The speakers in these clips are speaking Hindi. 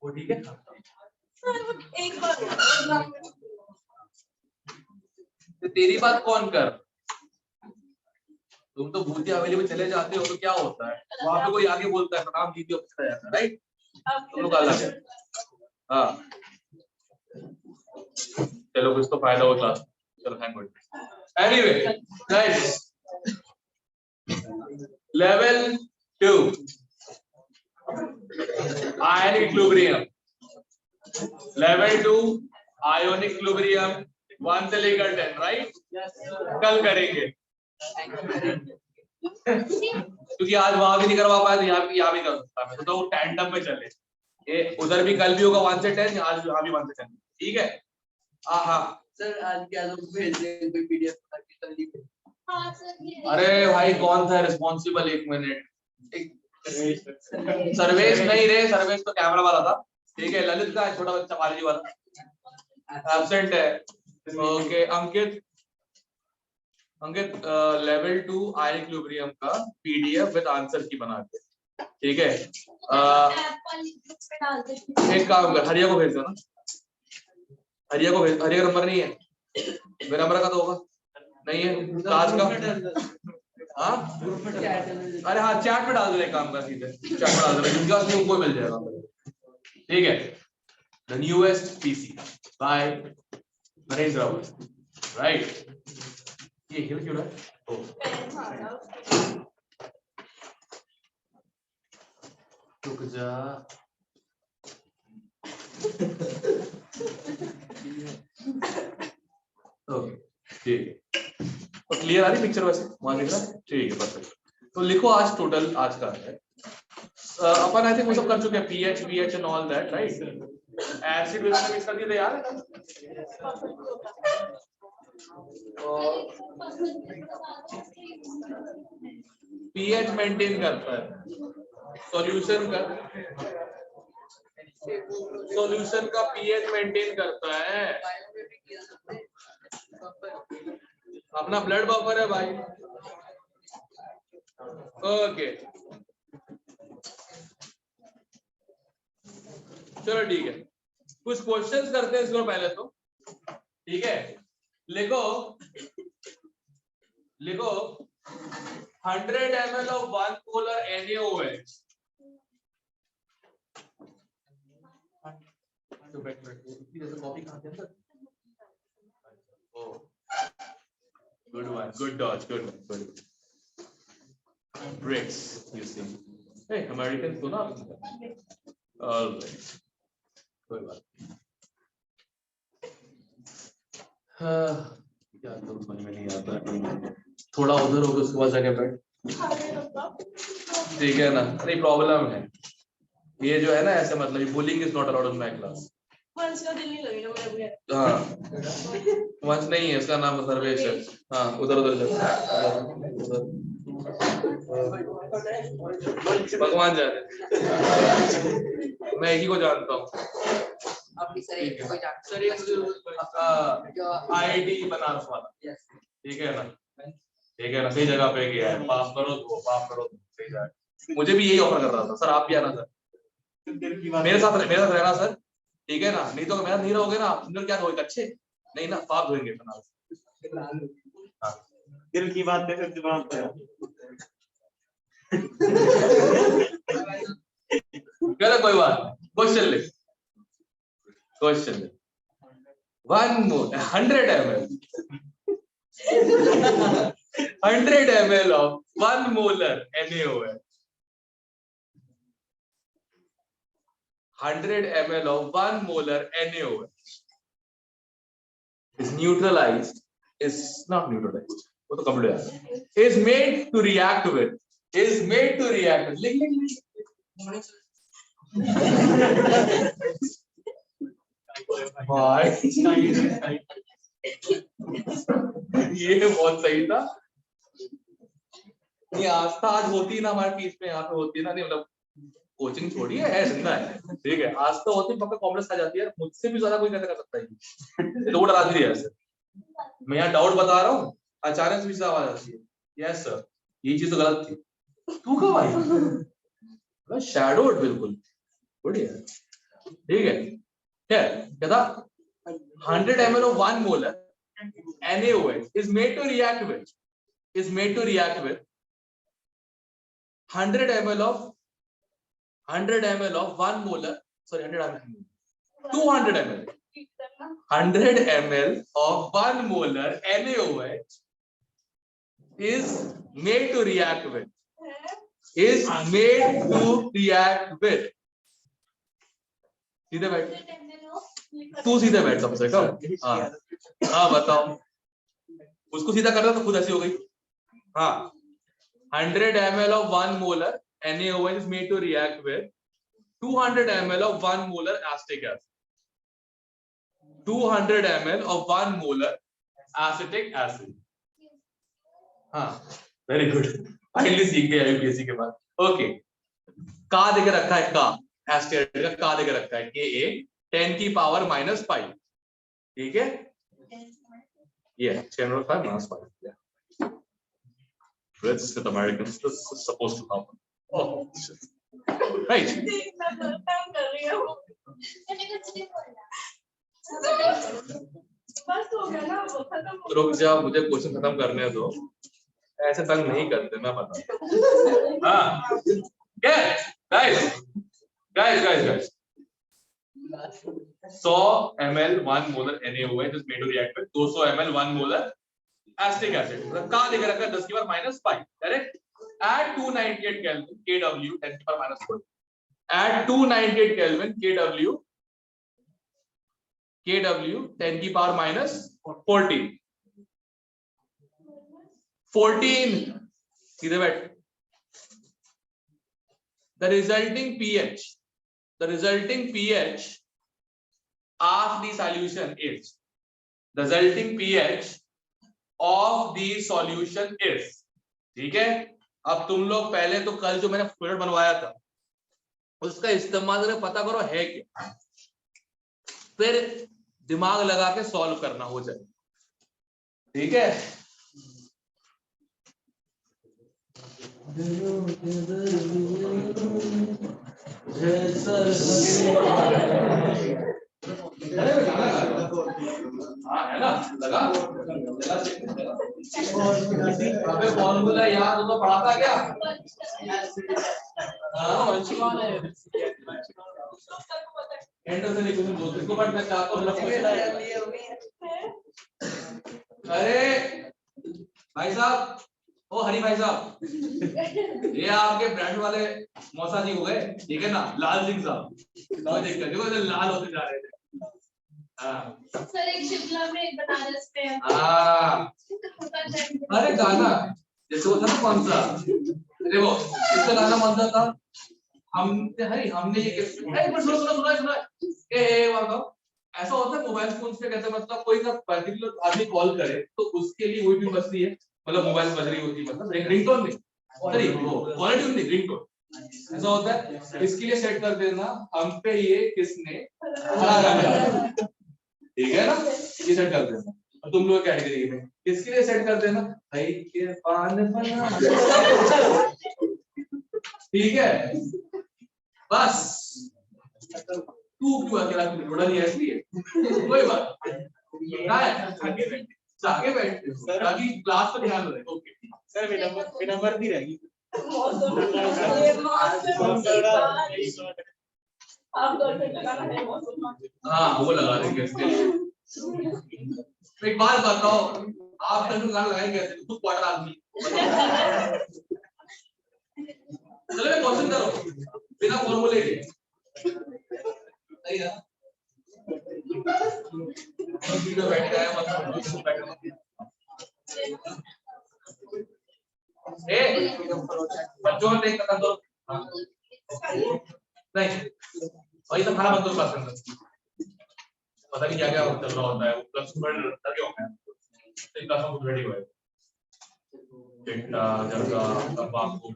वो ठीक है। एक बार तो तेरी बात कौन कर, तुम तो भूतिया हवेली में चले जाते हो तो क्या होता है, वहां पे कोई आगे बोलता है प्रणाम दीदी और चला जाता है, राइट? तुम लोग अलग है। हाँ चलो कुछ तो फायदा होता। चलो thank good. Anyway guys, level 2 ionic equilibrium. Level 2 ionic equilibrium 1 से लेकर 10, राइट? कल करेंगे क्योंकि आज वहां भी नहीं करवा पाया तो यहाँ भी कर सकता मैं, तो टैंडम में चले, ये उधर भी कल भी होगा 1 से 10, आज यहाँ भी 1 से 10, ठीक है? हाँ सर आज क्या लोग भेज दें कोई पीडीएफ हाँ सर। अरे भाई कौन सा रिस्पॉन्सिबल, एक मिनट, सर्वेश नहीं रे, सर्वेश तो कैमरा वाला था, ठीक है? ललित का छोटा बच्चा कॉलेज वाला एब्सेंट है। ओके अंकित, लेवल 2 आयनिक इक्विलिब्रियम का पीडीएफ विद आंसर की बना के, ठीक है? एक काम कर, हरिया को भेज दो ना, हरिया को भेज, हरिया का नंबर नहीं है, मेरा नंबर का तो होगा नहीं है, ताज का हाँ? अरे हाँ चैट में डाल दो, एक काम कर सीधे चैट में डाल दो, इनका उनको मिल जाएगा, ठीक है? The newest PC by Narendra, right? ये हिल क्यों रहा है? रुक जा। ओके ठीक है, तो क्लियर आ रही पिक्चर वैसे वहां दिख रहा है? ठीक है परफेक्ट। तो लिखो आज टोटल आज का है अपन आई थिंक वो सब कर चुके हैं, pH VH and all that, right? Acid base में मिक्स कर दिए थे यार, पीएच मेंटेन करता है सॉल्यूशन का पीएच मेंटेन करता है, अपना ब्लड बफर है भाई। ओके चलो ठीक है, कुछ क्वेश्चंस करते हैं इसको पहले तो, ठीक है? लिखो 100 ml of 1 molar NaOH, good one, good dodge, good one. Bricks, you see. Hey, American सुना आपने? All right. कोई बात क्या तो समझ में नहीं आता, थोड़ा उधर होकर उसके बाद जगह बैठ, ठीक है ना? नहीं प्रॉब्लम है ये जो है ना, ऐसे मतलब bullying is not allowed in my class. वंश का दिल नहीं लगेगा मेरे को। हाँ वंश नहीं है, इसका नाम सर्वेश है। हाँ उधर उधर भगवान जाने, मैं एक ही को जानता हूँ, IIT बनारस वाला, ठीक है ना? ठीक है ना, सही जगह पे गया है, पाप करो तो सही जगह। मुझे भी यही ऑफर कर रहा था, सर आप भी आना सर, मेरे साथ रहना सर, ठीक है ना? नहीं तो मेरा नहीं रहोगे ना आप, क्या धोएगा? अच्छे नहीं ना, पाप धोएंगे बनारस। दिल की बात है दिमाग पे। चलो कोई बात, क्वेश्चन ले 100 ml 100 ml of 1 molar NaOH, 100 ml of 1 molar NaOH is neutralized, is not neutralized, वो तो कंप्लीट है, is made to react with, भाई ये बहुत सही था, ये आस्था आज होती ना हमारे पीस में, यहाँ पे होती ना, नहीं मतलब कोचिंग छोड़ी है जिंदा है, ठीक है? आज तो होती पक्का कॉम्प्लेक्स आ जाती है, मुझसे भी ज्यादा कोई कैसे कर सकता है, तो डरा दी है ऐसे। मैं यहाँ डाउट बता रहा हूँ, अचानक से आवाज आती है यस सर, ये चीज तो गलत थी। तू कब आई? शैडोड बिल्कुल बढ़िया, ठीक है। क्या था? 100 ml of 1 molar NaOH is made to react with 100 ml of 1 molar, sorry 100 ml, 200 ml 100 ml of 1 molar NaOH is made to react with सीधे बैठ, तू सीधे बैठ सबसे कम। हाँ बताओ, उसको सीधा करना तो खुद ऐसी हो गई। हाँ 100 ml of 1 molar NaOH is made to react with 200 ml of 1 molar acetic acid. 200 ml of 1 molar acetic acid. हाँ वेरी गुड, फाइनली सीख गए यूपीएससी के बाद। ओके, का देके रखा है, का एस्टेट का देके रखा है Ka 10 की पावर -5, ठीक है, ये 10⁻⁵ -5। Let's with Americans, this is supposed to happen. Oh, right. रुक जा, मुझे क्वेश्चन खत्म करने दो, ऐसे तंग नहीं करते, मैं बता। हाँ guys 100 ml 1 molar NaOH is made to react with 200 ml 1 molar acetic acid। कहाँ देके रखा है 10 की power -5, correct. At 298 Kelvin Kw 10 की पावर -4, at 298 Kelvin Kw 10 की पावर -14 सीधे बैठ। The resulting pH of the solution is, ठीक है। अब तुम लोग पहले तो कल जो मैंने फ्लूइड बनवाया था उसका इस्तेमाल करके पता करो है क्या, फिर दिमाग लगा के सॉल्व करना हो जाए, ठीक है। हाँ है ना, लगा फॉर्मूला याद हो तो पढ़ाता क्या? अरे भाई साहब, ओ हरी भाई साहब, ये आपके ब्रांड वाले मौसा जी हो गए, ठीक है ना, लाल सिंह साहब, देखो लाल होते जा रहे थे। सर एक शिमला में एक बनारस पे है। अरे गाना जैसे वो था ना, कौन सा, देखो इसका गाना कौन सा था, हमने ये सुना ऐसा होता है मोबाइल फोन पे, कहते मतलब कोई ना पर्टिकुलर आदमी कॉल करे तो उसके लिए वही भी बजती है, मतलब मोबाइल बज रही होती है, मतलब रिंगटोन नहीं, सॉरी क्वालिटी नहीं, रिंगटोन ऐसा होता है। इसके लिए सेट कर देना हम पे ये किसने हरा गाना, ठीक है ना, ये सेट कर देना। और तुम लोग कैटेगरी में किसके लिए सेट कर देना, भाई के पान बना, ठीक है बस। तू क्यों अकेला थोड़ा नहीं है इसलिए, कोई बात नहीं, आगे बैठ ताकि क्लास पर ध्यान रहे। ओके सर मेरा नंबर भी रहेगी। हाँ वो लगा देंगे इसके लिए। एक बात बताओ, आप तक गाना लगाएंगे कैसे, खुद क्वार्टर आदमी। चलो मैं क्वेश्चन करो बिना फॉर्मूले के, सही है। वीडियो बैठ गया मतलब बच्चों ने खत्म करो, नहीं वही तो खाना बंद करो, बात करना पता नहीं क्या क्या चल रहा होता है, वो प्लस वर्ड लगे होंगे तो क्लास में रेडी हुए चिट्टा जगह तंबाकू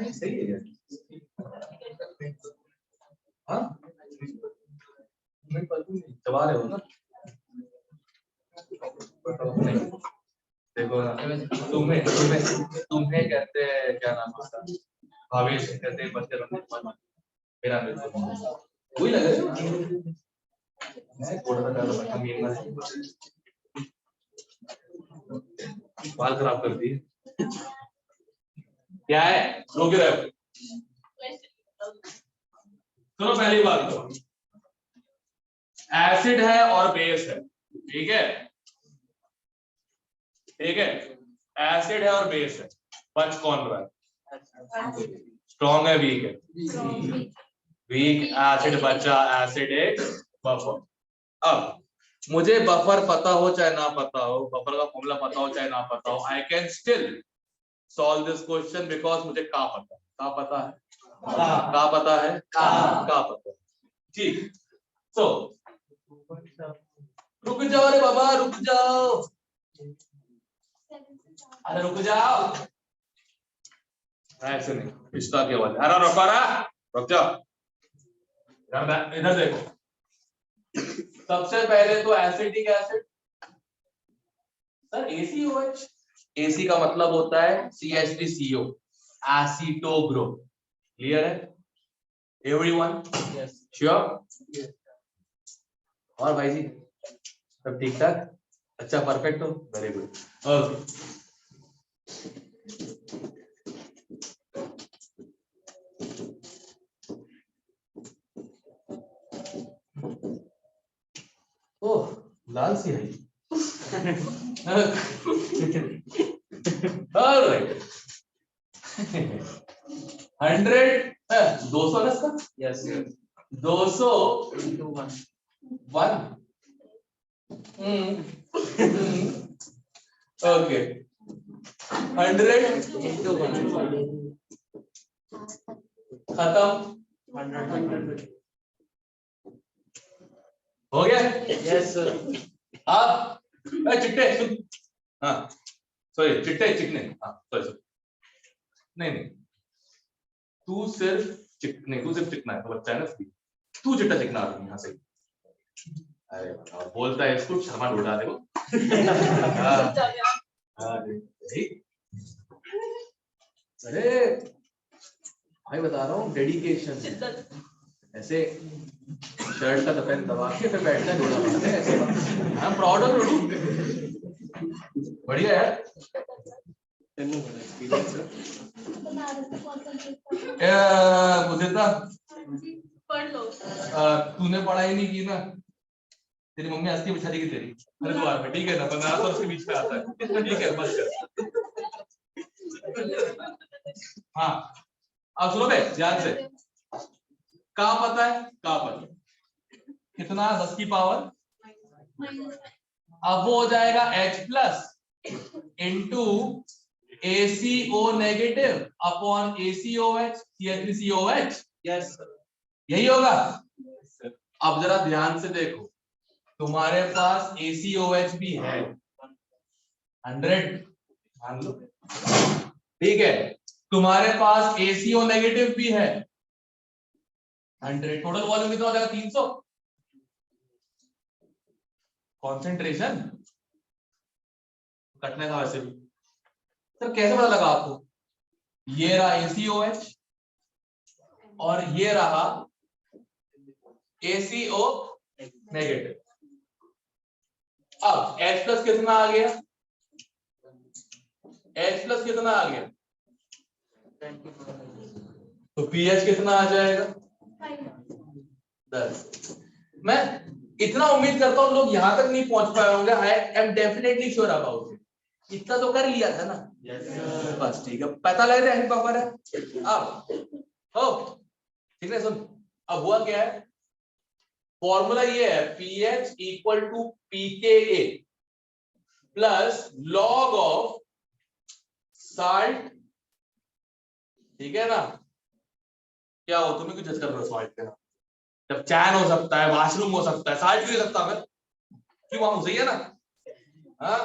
सही है यार। हाँ चबा रहे हो ना? नहीं देखो ना, तुम्हें तुम्हें तुम्हें कहते हैं क्या नाम है उसका, भावेश कहते हैं बच्चे मेरा बिल्कुल वही लगे मैं थोड़ा सा ज्यादा बच्चा मेल ना बाल खराब कर दिए। क्या है रोक रहे हो? चलो पहली बात तो एसिड है और बेस है, ठीक है ठीक है, एसिड है और बेस है, बच कौन रहा है? स्ट्रॉन्ग है वीक है? वीक एसिड बचा, एसिड एक बफर। अब मुझे बफर पता हो चाहे ना पता हो, बफर का फॉर्मूला पता हो चाहे ना पता हो, I can still solve this question because मुझे का पता है, का पता है, का पता है, ठीक। सो रुक जाओ रे बाबा, रुक जाओ, अरे रुक जाओ, ऐसे नहीं, पिछता की आवाज, अरे रुको रे, रुक जाओ, इधर देखो। सबसे पहले तो acidic acid sir ACOH, AC का मतलब होता है CH3CO, एसीटो ग्रुप, क्लियर है एवरीवन? Yes sure. और भाई जी सब ठीक ठाक, अच्छा परफेक्ट हो, वेरी गुड, ओके। ओह लाल सी है ऑलराइट 100 200 ना इसका? यस 200 into 1 ओके 100 into 1 खत्म, 100 हो गया? Yes sir. आप चिट्टे सुन, हाँ सॉरी चिट्टे चिकने, हाँ सॉरी नहीं तू सिर्फ चिकना है तो बच्चा है ना, तू चिट्टा चिकना आदमी यहाँ से, अरे बोलता है इसको शर्मा ढूंढा देखो। अरे भाई बता रहा हूँ डेडिकेशन, ऐसे शर्ट का दफन दबा के फिर बैठना ढूंढा पड़ता है ऐसे। I am proud of you, बढ़िया यार। मुझे पढ़ लो। तूने पढ़ाई नहीं की ना, तेरी मम्मी हंसती बिछा देगी तेरी हरिद्वार में, ठीक है ना? 1500 उसके बीच में आता है, ठीक है बस कर। हाँ अब सुनो बे ध्यान से, का पता है, का पता कितना 10 की पावर, अब वो हो जाएगा H plus into ACO negative upon ACOH CH3COH, yes यही होगा। अब जरा ध्यान से देखो, तुम्हारे पास ACOH भी है 100 मान लो, ठीक है, तुम्हारे पास ACO नेगेटिव भी है 100, टोटल वॉल्यूम कितना हो जाएगा 300। कॉन्सेंट्रेशन कटने का वैसे भी सर कैसे पता लगा आपको? ये रहा ACOH और ये रहा ACO नेगेटिव। अब H प्लस कितना आ गया? H प्लस कितना आ गया? तो pH कितना आ जाएगा? 10। मैं इतना उम्मीद करता हूं लोग यहां तक नहीं पहुंच पाए होंगे, I am definitely sure about it, इतना तो कर लिया था ना? बस ठीक है, पता लग रहा है पावर है। अब हो ठीक है, सुन अब हुआ क्या है, फॉर्मूला ये है pH equal to pKa plus log of salt, ठीक है ना? क्या हो तुम्हें क्यों जज कर रहे हो सॉल्ट पे? जब चैन हो सकता है, वाशरूम हो सकता है, साल्ट भी हो सकता है, क्यों मामू सही है ना? हाँ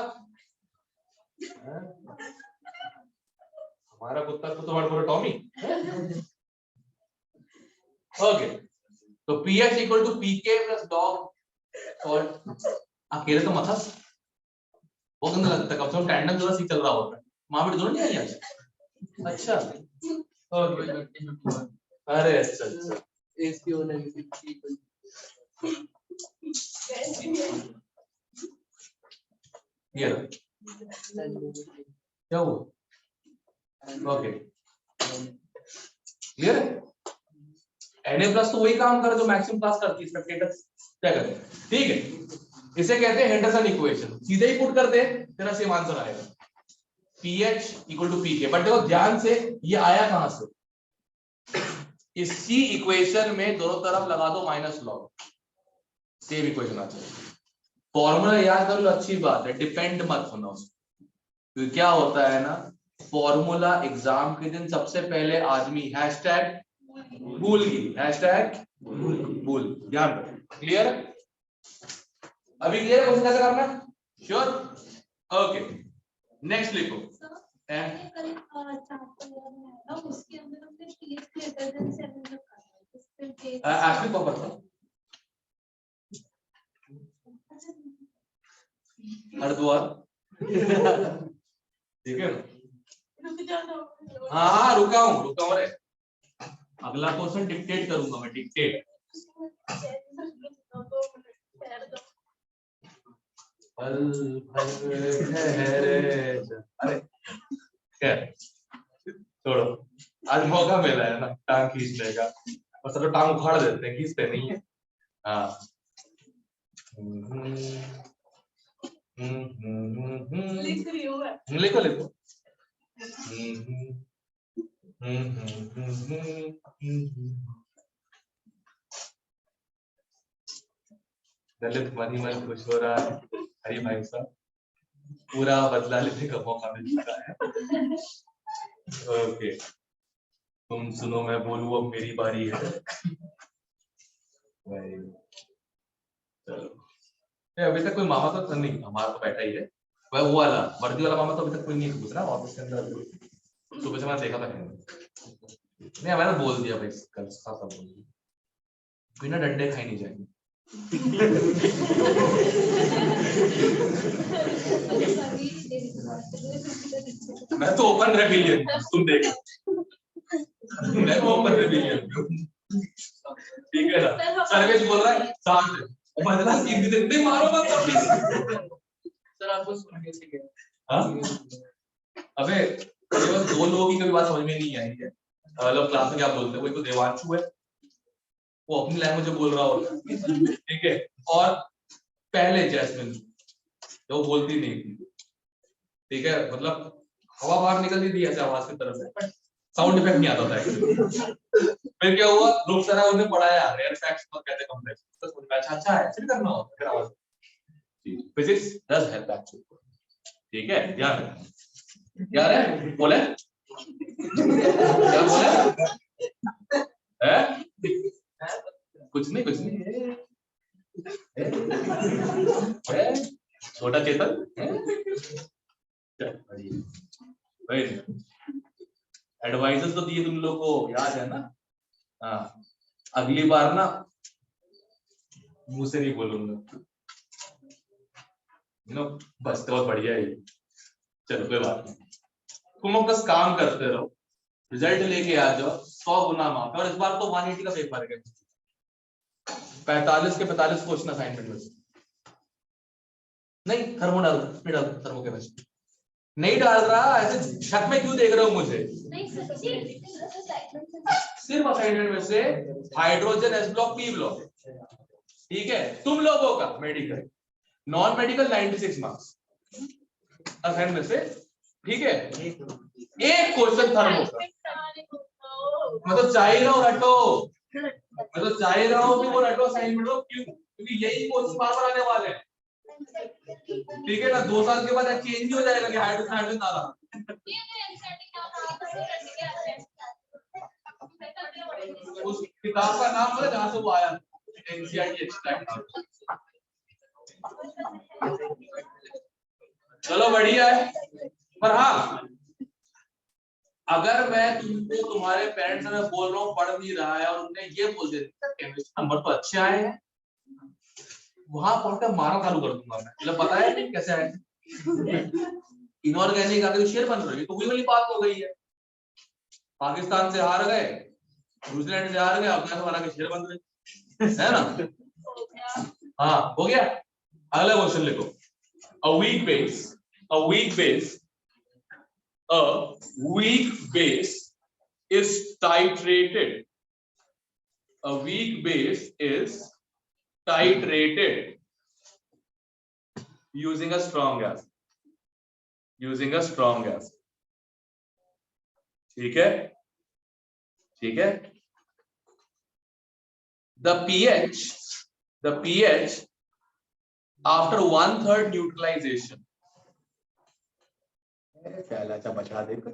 हमारा कुत्ता तो तुम्हारा पूरा टॉमी। ओके तो pH equal to pk plus dog और अकेले तो मत हंस, वो गंदा लगता है, कम से कम टैंडम थोड़ा सी चल रहा होता है। माँ बेटे दोनों नहीं आई आज? अच्छा ओके अरे अच्छा अच्छा इसकी होने की ये क्या हुआ? ओके क्लियर है? Na प्लस तो वही काम करे जो मैक्सिमम क्लास करती है, स्पेक्टेटर्स क्या करते हैं, ठीक है। इसे कहते हैं हेंडरसन इक्वेशन, सीधे ही पुट कर दे तेरा सेम आंसर आएगा, pH equal to pK। But देखो ध्यान से ये आया कहां से, इसी इक्वेशन में दोनों तरफ लगा दो माइनस लॉग, सेम इक्वेशन आ जाएगी। फॉर्मूला याद कर लो, अच्छी बात है, डिपेंड मत होना उसमें, क्योंकि क्या होता है ना, फॉर्मूला एग्जाम के दिन सबसे पहले आदमी हैशटैग भूल गई, हैशटैग भूल, ध्यान रखो। क्लियर? अभी क्लियर है कैसे करना? श्योर? ओके नेक्स्ट लिखो। उसके अंदर हमने pH ग्रेटर देन 7 रखा है, एक्चुअली क्या पता हरिद्वार, ठीक है ना? हाँ रुका हूँ रे, अगला क्वेश्चन डिक्टेट करूंगा मैं, डिक्टेट। अरे क्या छोड़ो, आज मौका मिला है ना टांग खींचने का, बस तो टांग उखाड़ देते हैं, खींचते नहीं है। हाँ लिखो लिखो। दलित मन ही मन खुश हो रहा है, हरी भाई साहब पूरा बदला लेने का मौका मिल चुका है। ओके तुम सुनो मैं बोलूं, अब मेरी बारी है। चलो अभी तक कोई मामा तो नहीं, हमारा तो बैठा ही है, वह वो वाला वर्दी वाला मामा तो अभी तक कोई नहीं पूछ रहा ऑफिस के अंदर, सुबह से मैं देखा था नहीं, मैंने बोल दिया भाई कल सब बोल दिया, बिना डंडे खाई नहीं जाएंगे। मैं तो ओपन रेबिलियन, तुम देखो मैं तो ओपन रेबिलियन, ठीक है ना? सर्वेश बोल रहा है शांत बदला सीख दे, मारो मत सर आपको सुन के सीखे। हाँ अबे केवल दो लोगों की कभी बात समझ में नहीं आई है, मतलब क्लास में क्या बोलते हैं, कोई तो देवांशु है वो अपनी लैंग्वेज में बोल रहा होता है, ठीक है, और पहले जैस्मिन जो बोलती नहीं थी, ठीक है, मतलब हवा बाहर निकलती थी ऐसे आवाज की तरफ से, साउंड इफेक्ट नहीं आता था। फिर क्या हुआ, ग्रुप सर उन्हें पढ़ाया रेयर फैक्ट्स को कैसे कॉम्प्लेक्स, तो समझ में अच्छा है फिर करना होता फिर आवाज, फिजिक्स डज हेल्प एक्चुअली, ठीक है ध्यान रखना। क्या है बोले, क्या बोले है? कुछ नहीं छोटा चेतन एडवाइजर्स तो दिए तुम लोग को याद है ना? हाँ अगली बार ना मुंह से नहीं बोलूंगा, बस बहुत बढ़िया है। चलो कोई बात नहीं, तुम लोग बस काम करते रहो, रिजल्ट लेके आ जाओ, 100 गुना माफ। और इस बार तो 180 का पेपर है, 45 के 45 क्वेश्चन असाइनमेंट में नहीं, थर्मो डाल थर्मो केमिस्ट्री नहीं डाल रहा, ऐसे शक में क्यों देख रहे हो मुझे? सिर्फ असाइनमेंट में से hydrogen S block P block, ठीक है, तुम लोगों का medical non medical 96 marks assignment से, ठीक है, एक क्वेश्चन थर्मो का, मैं तो चाह रहा हूँ रटो, मैं तो चाह रहा हूँ कि वो रटो असाइनमेंट हो, क्यों? क्योंकि यही क्वेश्चन बार बार आने वाले हैं, ठीक है ना? 2 साल के बाद चेंज नहीं हो जाएगा कि हाइड्रोजन हाइड्रोजन आ रहा, उस किताब का नाम है जहां से वो आया, एनसीईआरटी एक्सट्रैक्ट। चलो बढ़िया है। पर हाँ, अगर मैं तुमको तुम्हारे पेरेंट्स में बोल रहा हूँ पढ़ नहीं रहा है और उन्हें ये बोल देते केमिस्ट्री नंबर तो अच्छे आए हैं, वहां पढ़कर मारा चालू कर दूंगा मैं। मतलब पता है कैसे आए? इनऑर्गेनिक आगे तो शेर बन रही है, तो वही वाली बात हो गई है। पाकिस्तान से हार गए, न्यूजीलैंड से हार गए, अफगानिस्तान बना के शेर बन रहे है ना। हाँ हो गया। अगला क्वेश्चन लिखो। A weak base, a weak base, a weak base is titrated. A weak base is titrated using a strong gas. Using a strong gas. ठीक है, ठीक है। The pH after 1/3 neutralization. पहला चा बचा देकर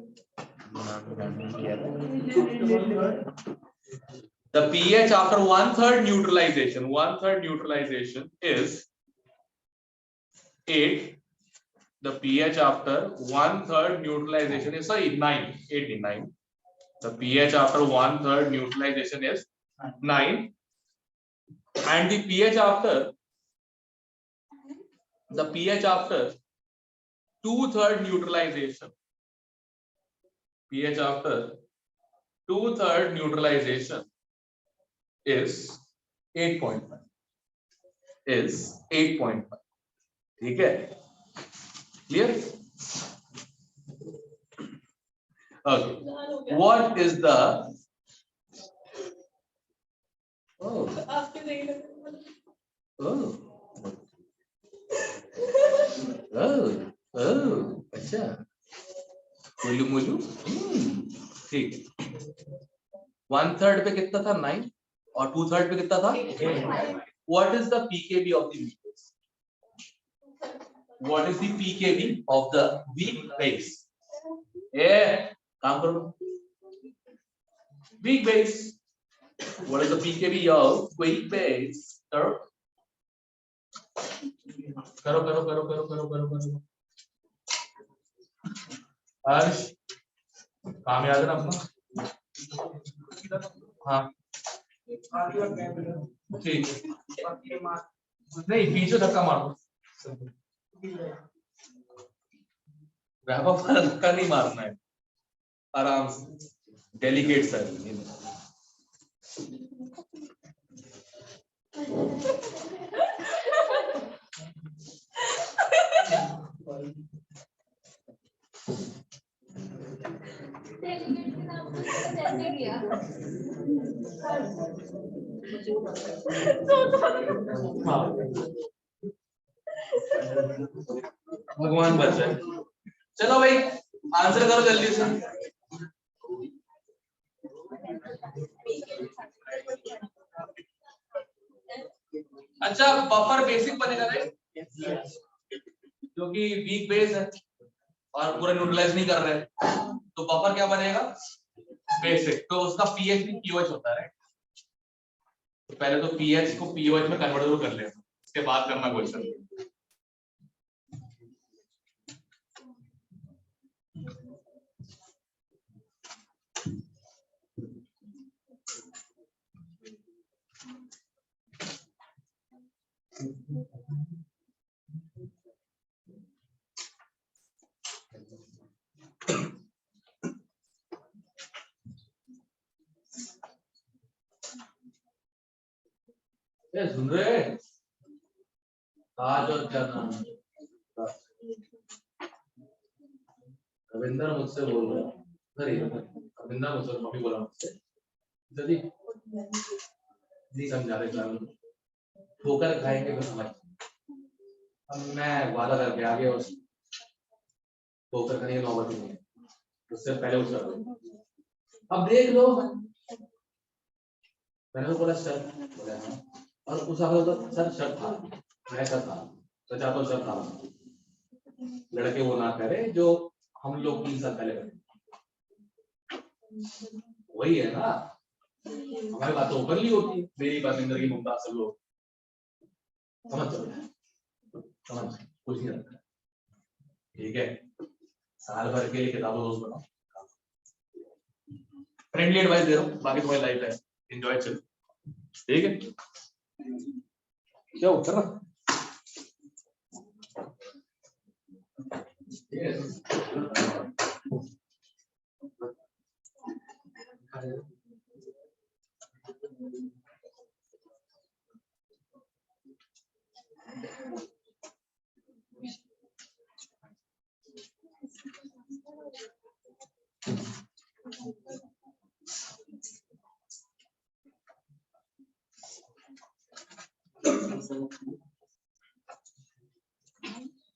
the pH after 1/3 neutralization, 1/3 neutralization is 8. The pH after 1/3 neutralization is 9. 89. The pH after 1/3 neutralization is 9, and the pH after 2/3 neutralization, pH after 2/3 neutralization is 8.5. Is 8.5. ठीक है, clear? Okay. What is the oh अच्छा मोलू मोलू ठीक। 1/3 पे कितना था? 9 और 2/3 पे कितना था? 8. What is the pKb of the weak base? What is the pKb of the weak base? काम करो। Weak base. What is the pKb of weak base? करो करो करो करो करो करो करो करो। हर्ष काम याद है ना अपना? हाँ ठीक, नहीं पीछे धक्का मारो। वैभव वाला धक्का नहीं मारना है, आराम से, डेलिकेट सर। भगवान बचाए। चलो भाई आंसर करो जल्दी से। अच्छा बफर बेसिक बनेगा राइट, क्योंकि वीक बेस है और पूरा न्यूट्रलाइज नहीं कर रहे हैं, तो बफर क्या बनेगा? बेसिक। तो उसका पीएच भी पीओएच होता है राइट। तो पहले तो पीएच को पीओएच में कन्वर्ट कर लेना, उसके बाद करना क्वेश्चन। सुन रहे आज और क्या नाम? रविंद्र मुझसे बोल रहा है, रविंद्र मुझसे मम्मी बोला मुझसे जल्दी नहीं समझा रहे चालू ठोकर खाएंगे तो समझ। अब मैं वादा करके आगे और ठोकर खाने की नौबत नहीं है, उससे पहले उठ सकते। अब देख लो मैंने बोला सर, बोला और उस आगे तो सर शर्ट था, मैं सर था, सचा तो सर था। लड़के वो ना करे जो हम लोग 3 साल पहले करे, वही है ना। हमारी बात तो ओपनली होती है, मेरी बात इंदर की मुमताज सब लोग समझ चलो। समझ कुछ नहीं रखा, ठीक है। साल भर के लिए किताबों रोज बनाओ, फ्रेंडली एडवाइस दे रहा हूँ, बाकी तुम्हारी लाइफ है, एंजॉय चलो, ठीक है। क्या उत्तर ना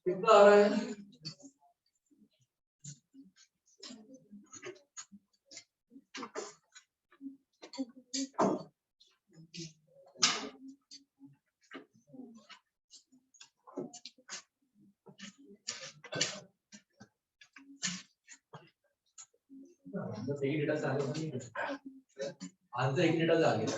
कितना आ रहा है? आंसर एक डेटा से आ गया, आंसर एक डेटा से आ गया।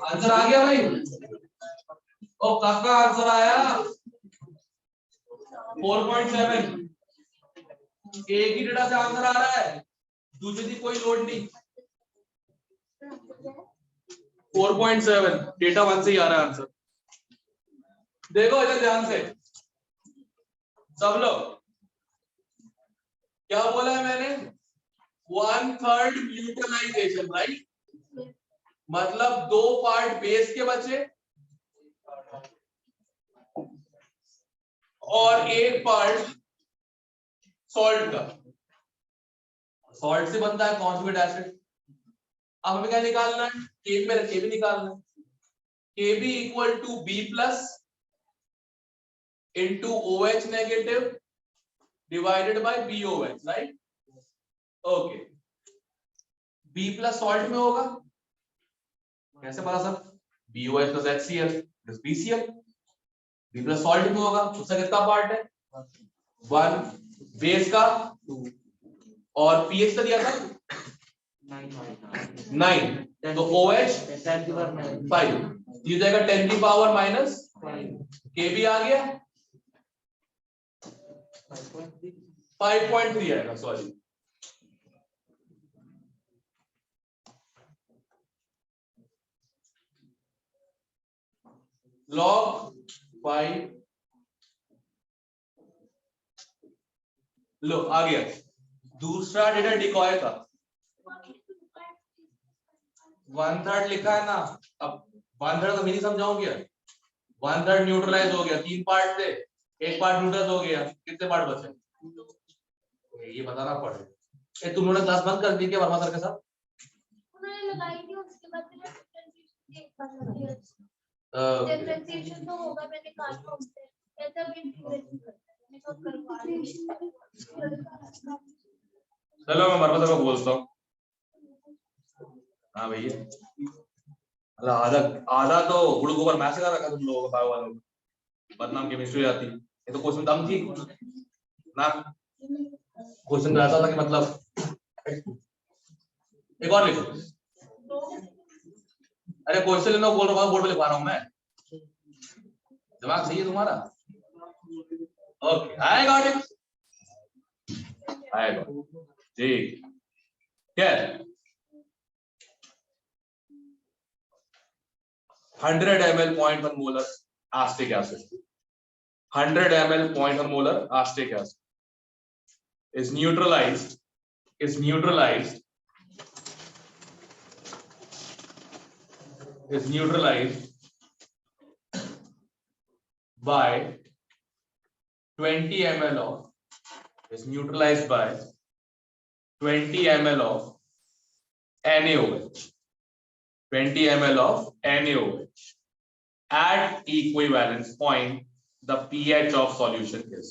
आंसर आ गया भाई? ओ काका आंसर आया 4.7। एक ही डेटा से आंसर आ रहा है, दूसरे की कोई लोड नहीं। 4.7 डेटा 1 से ही आ रहा है आंसर। देखो इधर ध्यान से सब लोग, क्या बोला है मैंने? 1/3 न्यूट्रलाइजेशन, राइट? मतलब 2 पार्ट बेस के बचे और 1 पार्ट सॉल्ट का। सॉल्ट से बनता है कॉन्जुगेट एसिड। अब हमें क्या निकालना है? के में के भी निकालना है। K B equal to B plus into OH negative divided by BOH, right? Okay, B plus salt में होगा, कैसे पता sir? BOH plus HCl plus BCl। B plus salt में होगा, उसका कितना पार्ट है? 1, बेस का 2 और पीएच का दिया था 9, तो OH 5, ये जाएगा 10 की पावर माइनस 5। KB आ गया 5.3 आएगा, सॉरी। log 5, लो आ गया। दूसरा डेटा डिकॉय का 1/3 लिखा है ना, अब 1/3 तो मैं नहीं समझाऊं क्या? 1/3 न्यूट्रलाइज हो गया, 3 पार्ट थे, 1 पार्ट न्यूट्रल हो गया, कितने पार्ट बचे? ये बताना पड़ेगा। तुम लोगों ने क्लास बंद कर दी क्या वर्मा सर के साथ? उन्होंने लगाई थी, उसके बाद मैंने डिफरेंशिएशन तो होगा, मैंने कहा उससे ऐसा भी इंटीग्रेशन करता है, मैंने कब करवा लिया। चलो मैं वर्मा सर को बोलता हूँ। हाँ भैया, आधा आधा तो गुड़ गोबर मैच लगा रखा तुम लोगों को, भाव वालों बदनाम केमिस्ट्री आती। ये तो क्वेश्चन दम थी ना, क्वेश्चन ऐसा था कि मतलब एक और लिखो। अरे क्वेश्चन लेना बोल रहा हूँ, बोर्ड पे लिखवा रहा हूँ मैं, दिमाग सही है तुम्हारा? Okay, I got it. आएगा जी। क्या 100 ml 0.1 molar acetic acid, 100 ml 0.1 molar acetic acid is neutralized by 20 ml of 20 ml of NaOH, 20 ml of NaOH. At equivalence point, the pH of solution is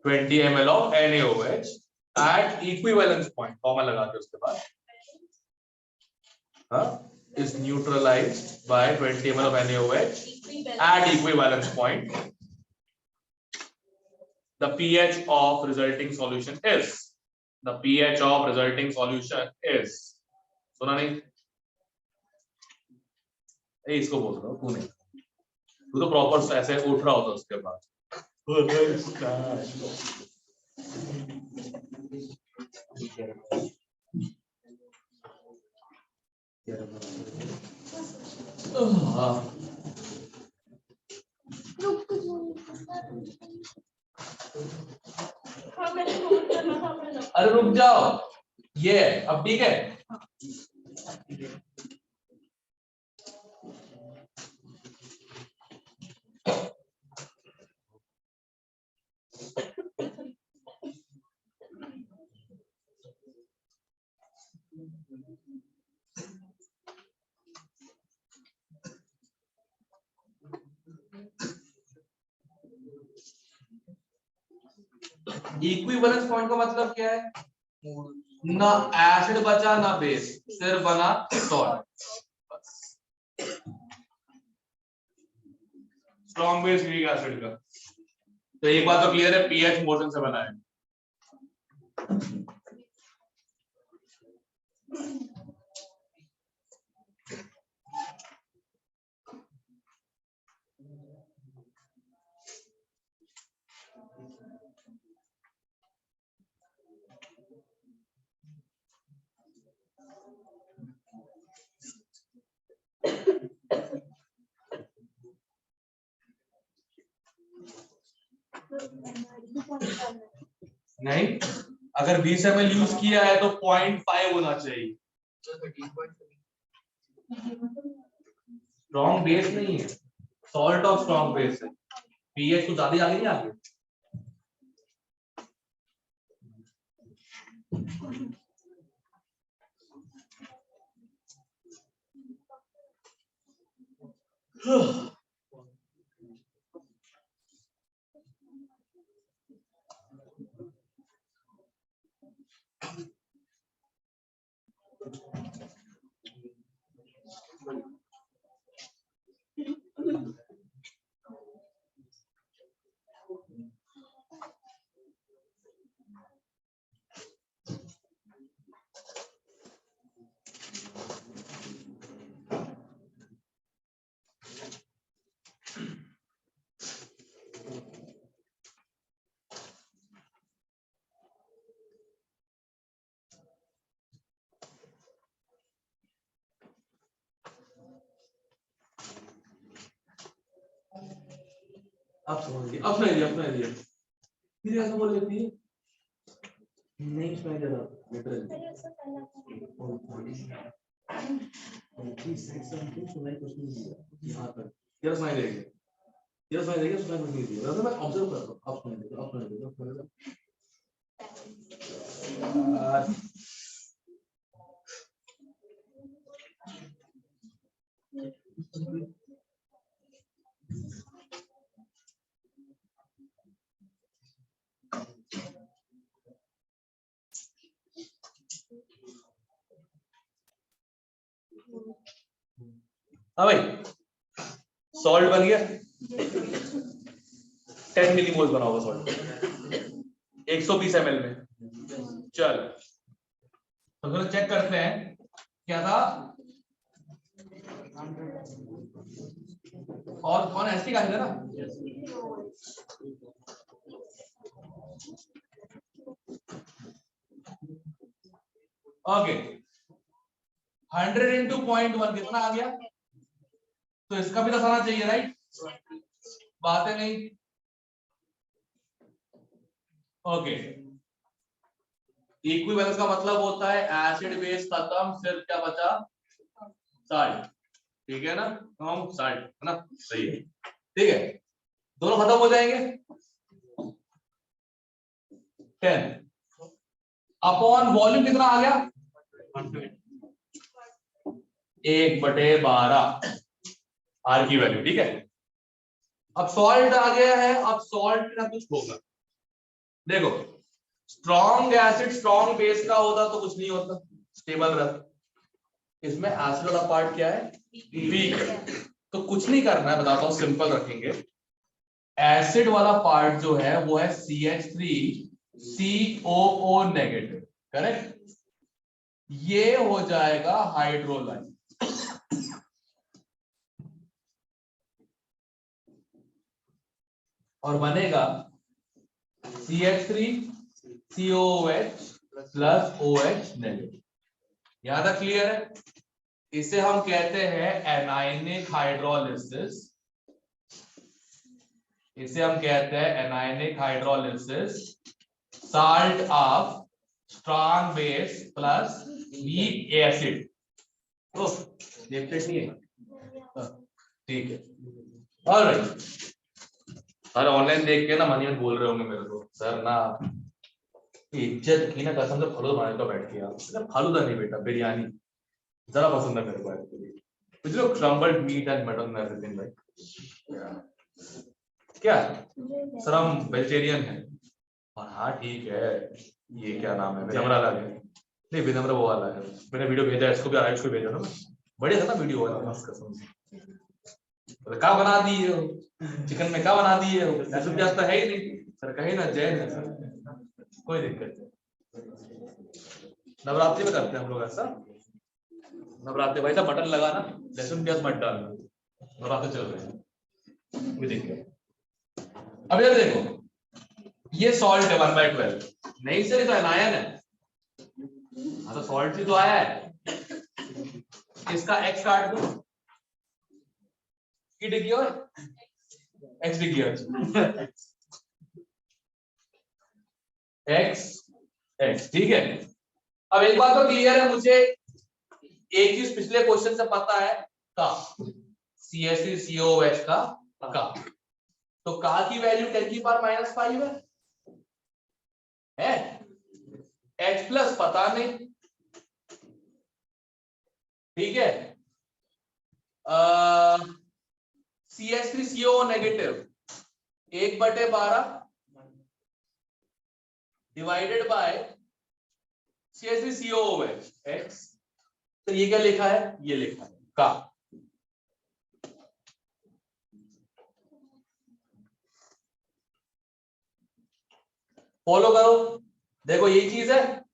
20 ml of NaOH at equivalence point. Comma लगा के उसके बाद is neutralized by 20 ml of NaOH at equivalence point. The pH of resulting solution is सुना नहीं? इसको बोल रहा हूँ, तू नहीं, तू तो प्रॉपर ऐसे उठ रहा होता उसके बाद। अरे रुक जाओ, ये अब ठीक है। इक्विवेलेंस पॉइंट का मतलब क्या है? ना एसिड बचा ना बेस, सिर्फ बना salt. Strong base weak acid का। तो एक बात तो क्लियर है, पीएच मोशन से बना है। नहीं, अगर 20 ml यूज किया है तो 0.5 होना चाहिए। स्ट्रॉन्ग बेस नहीं है, सॉल्ट ऑफ स्ट्रॉन्ग बेस है। पीएच तो ज्यादा आगे नहीं आगे। अब समझ गए, अब सुनाई दिया। फिर ऐसा बोल लेती है, नहीं सुनाई दे रहा। सुनाई कुछ नहीं दिया यहाँ पर। क्या सुनाई देगी? सुनाई कुछ नहीं दिया। मैं ऑब्जर्व कर रहा हूँ। अब सुनाई देगा। हाँ भाई, सॉल्ट बन गया। 10 मिलीमोल बना होगा सॉल्ट 120 ml में। चल तो चेक करते हैं क्या था। और कौन एसिटिक एसिड है ना? ओके 100 into 0.1 कितना आ गया? तो इसका भी 10 आना चाहिए, राइट? बात है नहीं? ओके इक्विवेलेंस का मतलब होता है एसिड बेस खत्म, सिर्फ क्या बचा? साल्ट। ठीक है ना? हम साल्ट है ना, सही है। ठीक है, दोनों खत्म हो जाएंगे। 10 अपॉन वॉल्यूम कितना आ गया? 1/12 आर की वैल्यू। ठीक है, अब सॉल्ट आ गया है। अब सॉल्ट का कुछ होगा, देखो स्ट्रॉन्ग एसिड स्ट्रॉन्ग बेस का होता तो कुछ नहीं होता, स्टेबल रहता। इसमें एसिड वाला पार्ट क्या है? वीक है। तो कुछ नहीं करना है, बताता हूं, सिंपल रखेंगे। एसिड वाला पार्ट जो है वो है CH3COO नेगेटिव, करेक्ट? ये हो जाएगा हाइड्रोलाइज, और बनेगा CH3COOH प्लस OH नेगेटिव। यहां तक क्लियर है? इसे हम कहते हैं एनायनिक हाइड्रोलिसिस। इसे हम कहते हैं anionic hydrolysis, salt of strong base plus week acid. तो देखते नहीं है? ठीक है, ऑलराइट। अरे ऑनलाइन देख के ना मनी में बोल रहे होंगे मेरे को, सर ना इज्जत की ना कसम से फालूदा बनाने का बैठ गया। फालूदा नहीं बेटा, बिरयानी जरा पसंद है मेरे को एक्चुअली। कुछ लोग crumbled meat and mutton everything like. क्या सर हम वेजिटेरियन हैं? और हाँ ठीक है, ये क्या नाम है, विनम्र अलग है। नहीं विनम्र वो वाला है, मैंने वीडियो भेजा है, इसको भी आयुष को भेजा ना, बढ़िया था ना वीडियो वाला, मस्त कसम से। क्या बना दिए हो चिकन में, क्या बना दिए हो? लहसुन प्याज तो है ही नहीं सर, कहीं ना जैन है सर, कोई दिक्कत नहीं। नवरात्रि में करते हैं हम लोग ऐसा, नवरात्रि भाई साहब बटन लगाना, लहसुन प्याज मत डालना, नवरात्रि चल रहे हैं, कोई दिक्कत। अब इधर देखो, ये सॉल्ट है 1/12। नहीं सर ये तो एनायन है। हाँ तो सॉल्ट ही तो आया है, इसका एक्स काट दो, की डिग्री और एक्स डिग्री एक्स एक्स। ठीक है, अब एक बात तो क्लियर है मुझे, एक चीज पिछले क्वेश्चन से पता है, का CH3COOH का तो का की वैल्यू 10⁻⁵ है, H प्लस पता नहीं। ठीक है, CH3COO negative 1/12 divided by CH3COOH X। तो ये क्या लिखा है? ये लिखा है का। फॉलो करो, देखो ये चीज है,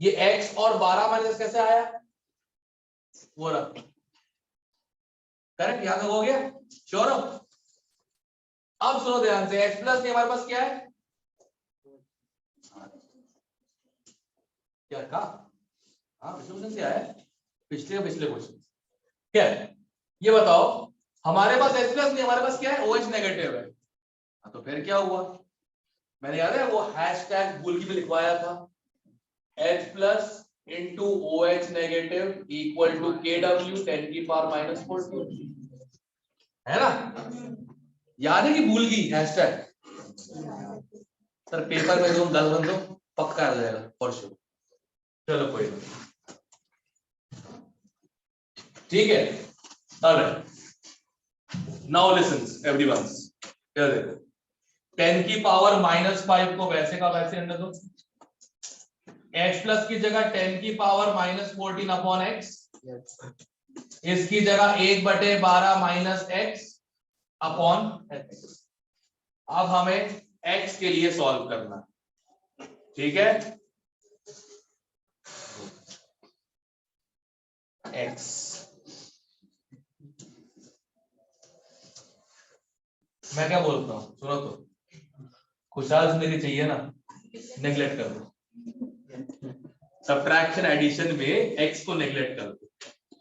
ये x और 12 माइनस कैसे आया? वो रहा, करेक्ट? यहां तक हो गया, श्योर हो? अब सुनो ध्यान से, x प्लस हमारे पास क्या है? क्या का? हाँ पिछले क्वेश्चन से आया है, पिछले क्वेश्चन। क्या है ये बताओ? हमारे पास H प्लस नहीं, हमारे पास क्या है? OH नेगेटिव है। तो फिर क्या हुआ? मैंने याद है वो हैशटैग भूल के भी लिखवाया था, H plus into OH negative equal to KW 10⁻⁴ है ना? याद है कि भूल गई हैशटैग? सर पेपर में तुम 10 बन दो, पक्का आ जाएगा फॉर श्योर। चलो कोई नहीं, ठीक है। ऑलराइट, नाउ लिसन एवरीवन, क्या देखो 10⁻⁻5 को वैसे का वैसे अंदर दो, H प्लस की जगह 10⁻⁻14 अपॉन x, इसकी जगह 1/12 माइनस x अपॉन x। अब हमें x के लिए सॉल्व करना, ठीक है? x मैं क्या बोलता हूं, सुनो तो, खुशहाल जिंदगी चाहिए ना, नेग्लेक्ट कर दो। सब्ट्रैक्शन एडिशन में एक्स को नेग्लेक्ट कर दो,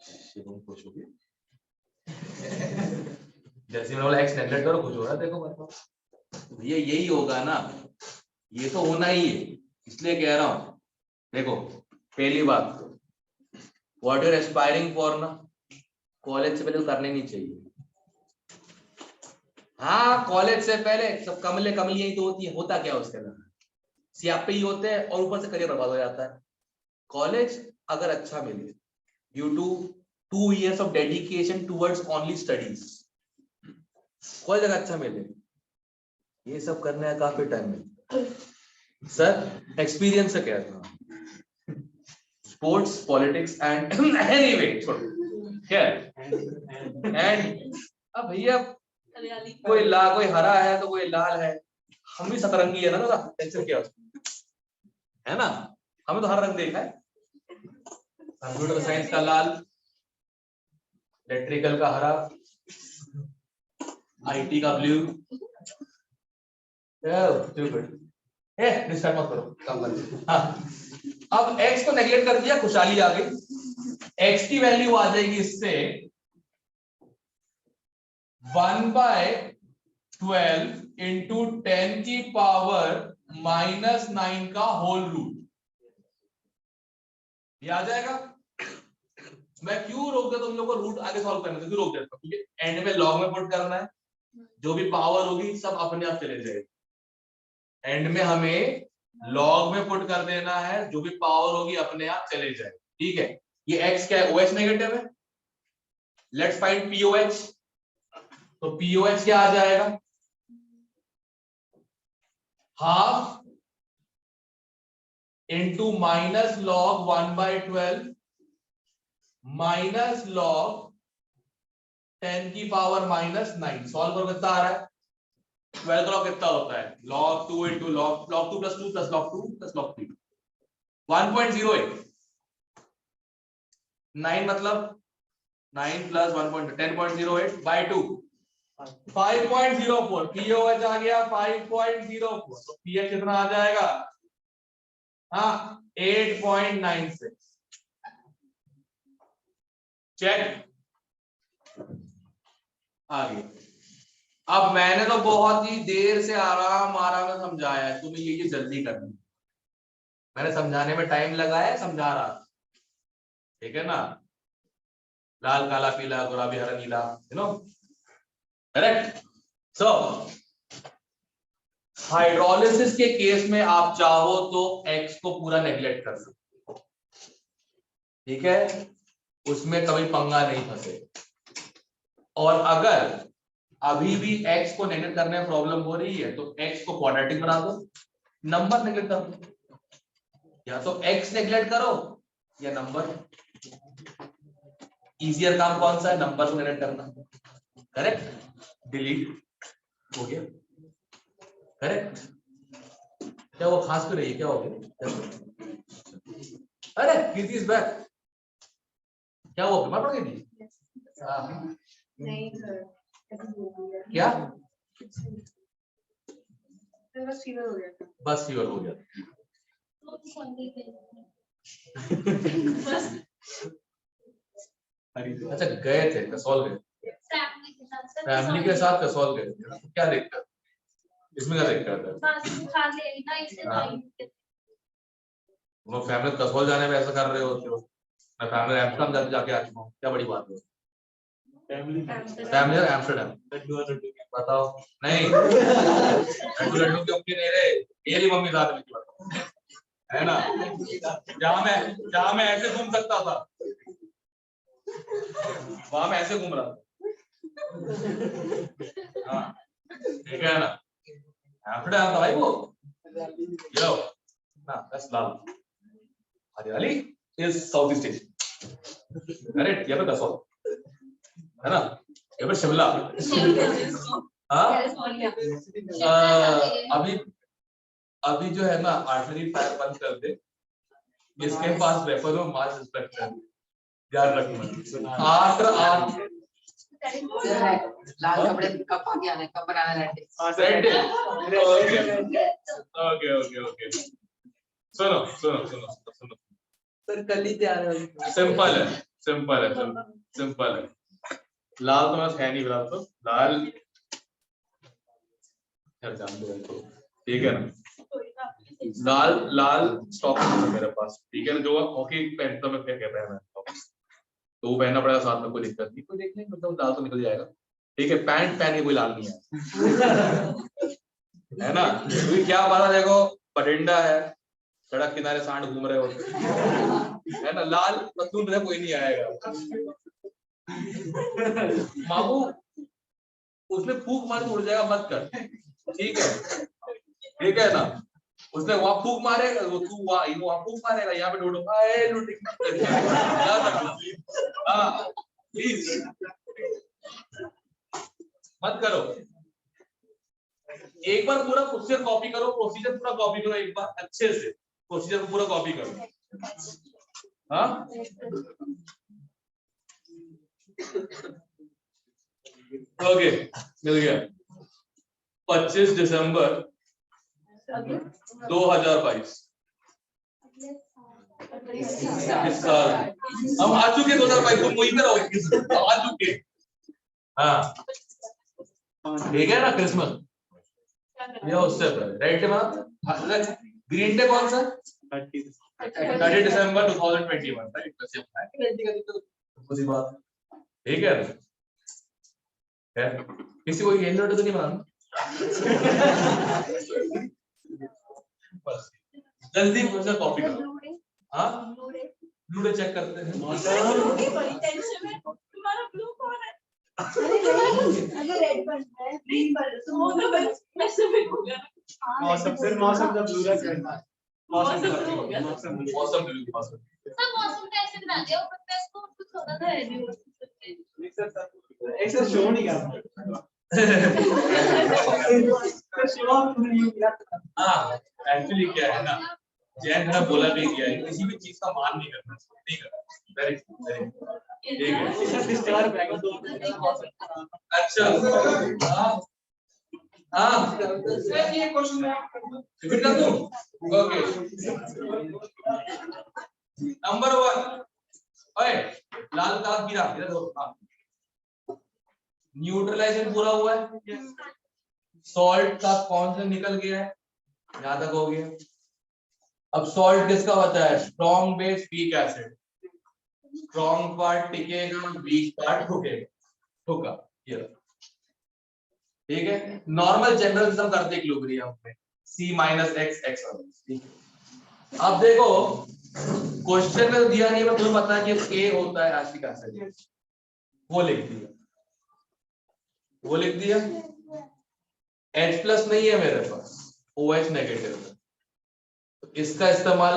शिवम खुश हो गया। जैसे मैंने बोला एक्स नेग्लेक्ट करो, खुश हो रहा है। देखो मेरे पास भैया यही होगा ना, ये तो होना ही है, इसलिए कह रहा हूं। देखो पहली बात, व्हाट यूर एस्पायरिंग फॉर ना, कॉलेज से पहले तो करने नहीं चाहिए। हाँ कॉलेज से पहले सब कमले कमलियां ही तो होती है, होता क्या उसके अंदर, सियापे ही होते हैं और ऊपर से करियर बर्बाद हो जाता है। कॉलेज अगर अच्छा मिले due to 2 years of dedication towards only studies, college अगर अच्छा मिले, ये सब करने का काफी टाइम मिलता। सर एक्सपीरियंस से कहता हूं, स्पोर्ट्स पॉलिटिक्स एंड एनीवे क्या एंड अब भैया कोई हरा है तो कोई लाल है, हम भी सतरंगी है ना, टेंशन क्या है ना, हमें तो हर रंग देखा है। कंप्यूटर साइंस का लाल, इलेक्ट्रिकल का हरा, आईटी का ब्लू। डिस्टर्ब मत करो, काम कर। हाँ अब x को नेगलेक्ट कर दिया, खुशहाली आ गई। x की वैल्यू आ जाएगी इससे 1/12 इंटू 10 की पावर -9 का होल रूट, ये आ जाएगा। मैं क्यों रोक देता तुम लोग को रूट आगे सॉल्व करने से, क्यों रोक देता हूं? क्योंकि एंड में लॉग में पुट करना है, जो भी पावर होगी सब अपने आप चले जाएगी। एंड में हमें लॉग में पुट कर देना है, जो भी पावर होगी अपने आप चले जाए। ठीक है, ये x क्या है, OH नेगेटिव है। लेट्स फाइंड POH, तो POH क्या आ जाएगा, half into minus log 1/12 minus log 10 की पावर -9। सॉल्व करो कितना आ रहा है, 12 का लॉग कितना होता है, log 2 into log 2 plus 2 plus log 2 plus log 3, 1.08। 9 मतलब 9 प्लस 10.08 बाय 2, 5.04। POH आ गया 5.04, तो PH कितना आ जाएगा, हाँ 8.96। चेक आ गया। अब मैंने तो बहुत ही देर से आराम से समझाया है, तुम्हें ये जल्दी करनी, मैंने समझाने में टाइम लगाया, समझा रहा, ठीक है ना। लाल काला पीला गुलाबी हरा नीला, you know, correct. So hydrolysis के केस में आप चाहो तो x को पूरा नेग्लेक्ट कर सकते हो, ठीक है, उसमें कभी पंगा नहीं फंसे। और अगर अभी भी x को नेग्लेक्ट करने में प्रॉब्लम हो रही है तो x को क्वाड्रेटिक बना दो, नंबर नेग्लेक्ट कर दो, या तो x नेग्लेक्ट करो या नंबर। इजियर काम कौन सा है, नंबर को नेग्लेक्ट करना, करेक्ट। डिलीट हो गया, करेक्ट। क्या वो खास क्यों रही है, क्या हो गया, अरे कीर्ति इज बैक, क्या वो बीमार पड़ गई थी? नहीं सर, क्या बस फीवर हो गया था। बस फीवर हो गया। तो संडे के अच्छा गए थे कसौल, गए फैमिली के साथ कसौल गए थे, क्या दिक्कत इसमें, क्या दिक्कत है? बस खा लेना इससे नहीं। लोग फैमिली कसौल जाने में ऐसा कर रहे होते हो, मैं फैमिली एम्स्टर्डम जाके आ चुका हूँ, क्या बड़ी बात है। फैमिली एम्स्टर्डम, बताओ नहीं लड्डू क्यों नहीं रहे, मेरी मम्मी साथ में है ना, जहां मैं ऐसे घूम सकता था वहां मैं ऐसे घूम रहा था, हाँ ठीक है ना, एम्स्टर्डम था भाई वो, यो ना दैट्स लाल, हरियाली is south east Asia, correct. यहाँ पे कसौल है ना, यहाँ पे शिमला, हाँ अभी जो है ना आर्टलरी फायर बंद कर दे, इसके पास वेपन हो, मास रिस्पेक्ट कर, ध्यान रखना। लाल कपड़े कब आगे आने, कब बनाना रेड ओके सुनो सर कल ही तैयार है सिंपल है, सिंपल है, सिंपल है। लाल तो बस है नहीं फिलहाल, तो लाल जान दो, ठीक है ना। लाल लाल स्टॉक है मेरे पास, ठीक है ना। जो हॉकी पहनता मैं क्या कहता है मैं, तो वो पहनना पड़ेगा साथ में, कोई दिक्कत नहीं, कोई देख लेंगे, मतलब लाल तो निकल जाएगा, ठीक है। पैंट पहन के कोई लाल नहीं है ना, क्योंकि क्या पता देखो पटिंडा है, सड़क किनारे सांड घूम रहे होते है ना, लाल पतलून में कोई नहीं आएगा। मामू उसने फूक मार के उड़ जाएगा, मत कर, ठीक है, ठीक है ना। उसने वहां फूक मारेगा, वो तू वहां फूक मारेगा, यहाँ पे ढूंढूंगा प्लीज मत करो। एक बार पूरा प्रोसीजर कॉपी करो, प्रोसीजर पूरा कॉपी करो एक बार अच्छे से, प्रोसीजर पूरा कॉपी करो। हाँ ओके, मिल गया। 25 दिसंबर 2022 इस साल हम आ चुके, 2022 तुम वहीं पे रहोगे, आ चुके। हाँ ठीक है ना, क्रिसमस या उससे रेड डे, ग्रीन डे कौन सा, 30 दिसंबर 2021, राइट, उसी बात, ठीक है ना। किसी को येलो डे तो नहीं मालूम, जल्दी मुझे कॉपी करो। हाँ ब्लू डे चेक करते हैं। बड़ी टेंशन है, तुम्हारा ब्लू कौन है? अरे रेड बनता है, ग्रीन बन तो वो मैं सभी को मौसम फिर मौसम का ब्लू रंग करना है। मौसम हो गया। मौसम मौसम ब्लू, मौसम सब मौसम का ऐसे बना दिया, ऊपर पे इसको कुछ होता था रेडी एक सर शो नहीं करता। हाँ एक्चुअली क्या है ना, जैन ने बोला भी क्या है, किसी भी चीज का मान नहीं करना, नहीं करना, वेरी ठीक है। डिस्टर्ब है दो। अच्छा हाँ हाँ ये क्वेश्चन रिपीट कर दूं, ओके। नंबर 1, ओए लाल का गिरा इधर दो, हाँ न्यूट्रलाइजेशन पूरा हुआ है, सॉल्ट का कॉन्सेंट्रेशन निकल गया है, यहां तक हो गया। अब सॉल्ट किसका बचा है, strong base weak acid, strong part टिकेगा, वीक पार्ट ठुका, ये ठीक है। नॉर्मल जनरल सिस्टम करते इक्विलिब्रियम में C-X ठीक है। अब देखो क्वेश्चन में दिया नहीं, मैं तुम्हें पता है कि A होता है एसिटिक एसिड, वो लिख दिया, वो लिख दिया। H+ नहीं है मेरे पास, OH नेगेटिव है, तो इसका इस्तेमाल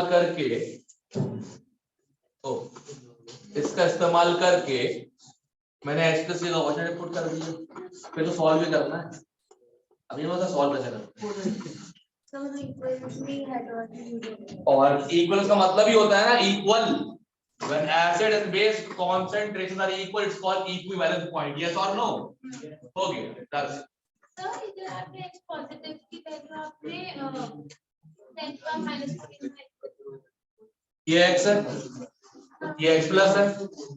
करके मैंने H+ की ऑप्शन पुट कर दिया, फिर तो सॉल्व भी करना है, अभी मैं सॉल्व कैसे करते और इक्वल का मतलब ही होता है ना equal, when acid and base concentrations are equal it's called equivalence point, yes or no, हो गया that's सर इधर आपने H पॉजिटिव की वैल्यू आपने 10 का -14 ये X है, ये X+ है,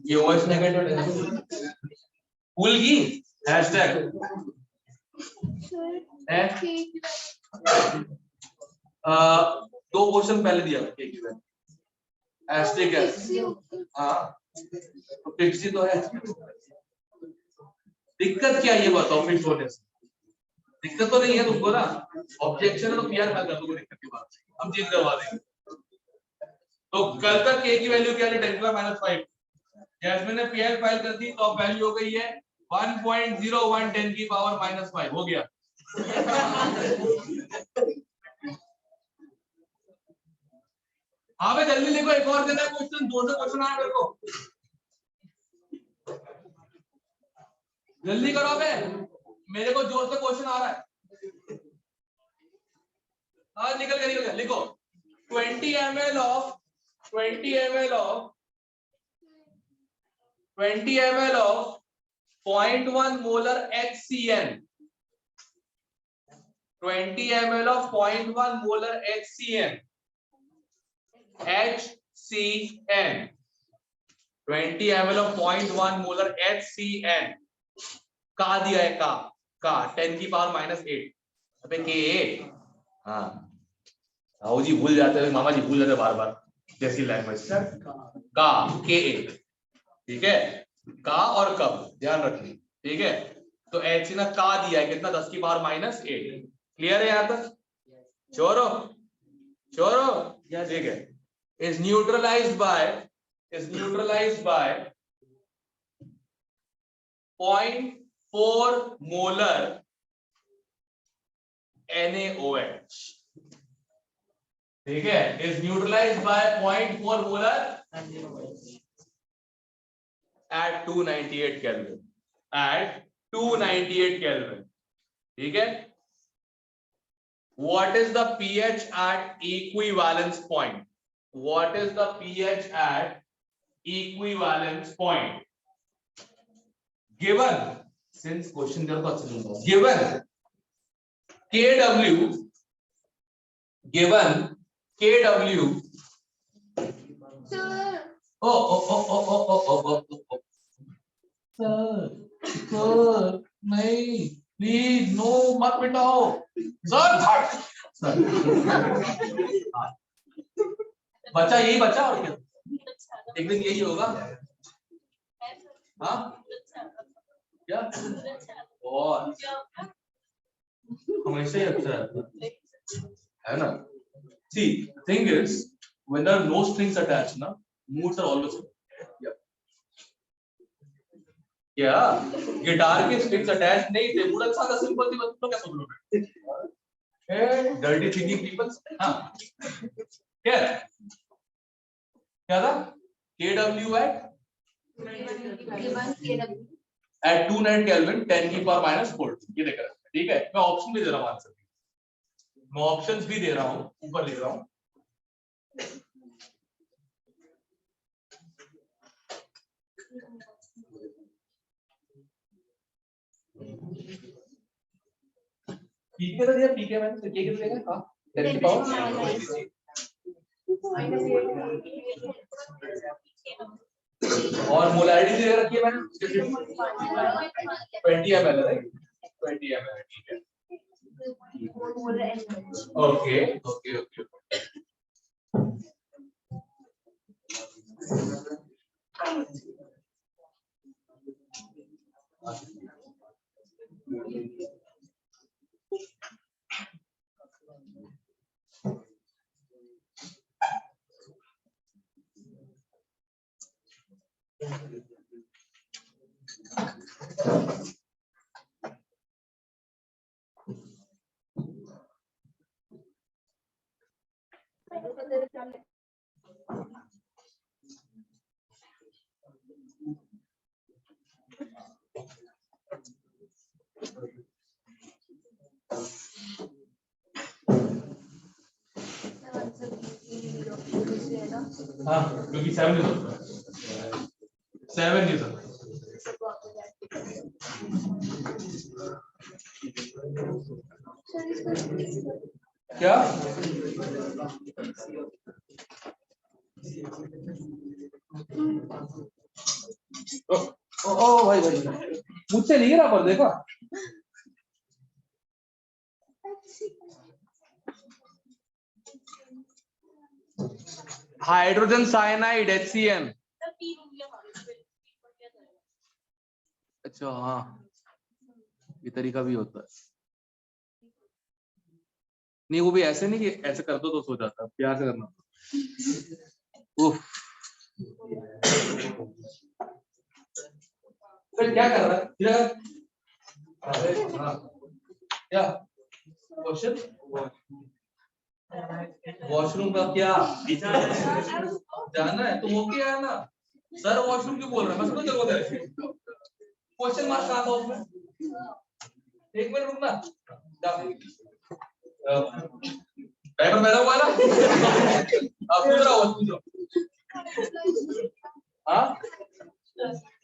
ये OH नेगेटिव है, भूल गई हैशटैग है। दो क्वेश्चन पहले दिया था एक ही एस्टिक है, हाँ तो फिक्स ही तो है, दिक्कत क्या है ये बताओ, फिक्स होने से दिक्कत तो नहीं है तुमको ना, ऑब्जेक्शन है तो पीआर फाइल कर दो, दिक्कत की बात हम चेंज करवा देंगे। तो कल तक के की वैल्यू क्या है, 10⁻⁵, जैस्मिन ने पीआर फाइल कर दी तो अब वैल्यू हो गई है 1.01 10⁻⁵ हो गया। हाँ भाई जल्दी लिखो, एक और देना क्वेश्चन, 2 से क्वेश्चन आ मेरे को, जल्दी करो बे, मेरे को जोर से क्वेश्चन आ रहा है। हाँ निकल गया, लिखो 20 ml of 0.1 molar HCN, 20 ml of 0.1 molar HCN, HCN 20 ml of 0.1 molar HCN का दिया है का 10 की पावर -8 अबे के हाँ आओ जी भूल जाते हैं मामा जी भूल जाते बार बार जैसी लैंग्वेज का के ठीक है का और कब ध्यान रखिए ठीक है तो एच ने का दिया है कितना 10 की पावर -8 क्लियर है यहाँ तक चोरो ठीक है is neutralized by 0.4 molar NaOH ठीक है is neutralized by 0.4 molar at 298 Kelvin ठीक है what is the pH at equivalence point given since question there तो अच्छा नहीं given kW सर नहीं प्लीज नो मत मिटाओ सर बच्चा यही बच्चा और क्या एक दिन यही होगा हाँ क्या और हमेशा ही अच्छा है ना see thing is when there are no strings attached na moods are always क्या गिटार के स्ट्रिंग्स अटैच नहीं थे मूड अच्छा था सिंपल थी बस तो क्या सोच लो डर्टी थिंकिंग पीपल हाँ क्या था KW at 200 Kelvin 10 की पावर -4 ये देख रहा है ठीक है मैं ऑप्शन भी दे रहा हूँ आंसर मैं ऑप्शंस भी दे रहा हूँ ऊपर लिख रहा हूँ पीके तो दिया पीके मैंने तो के देगा हां 10 की पावर और मोलैरिटी दे रखी है मैंने 20 ml राइट 20 ml ठीक है ओके ओके ओके हाँ क्योंकि 7 नहीं होता 7 नहीं होता क्या ओ भाई मुझसे नहीं गिरा पर देखा हाइड्रोजन साइनाइड HCN अच्छा हाँ ये तरीका भी होता है नहीं वो भी ऐसे नहीं कि ऐसे कर दो तो सो जाता प्यार से करना उफ फिर क्या कर रहा है क्या क्वेश्चन वॉशरूम का क्या जाना है तो वो क्या है ना सर वॉशरूम क्यों बोल रहा है मैं समझ जरूरत है क्वेश्चन मार्क कहाँ था उसमें एक मिनट रुकना टाइमर बैठा हुआ है ना आप पूछ रहा हो हाँ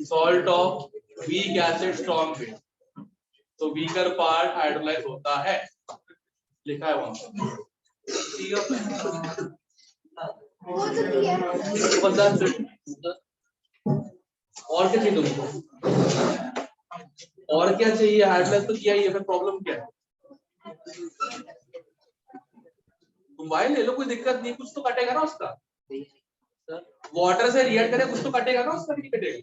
salt of week acid strong तो वीकर पार्ट हाइड्रोलाइज होता है लिखा है वहां But that's it. और क्या चाहिए तुमको? और क्या चाहिए? हेडलेस तो किया ही है, फिर प्रॉब्लम क्या है? तुम वाई ले लो, कोई दिक्कत नहीं, कुछ तो कटेगा ना उसका। वाटर से रिएक्ट करे कुछ तो कटेगा ना उसका, नहीं कटेगा।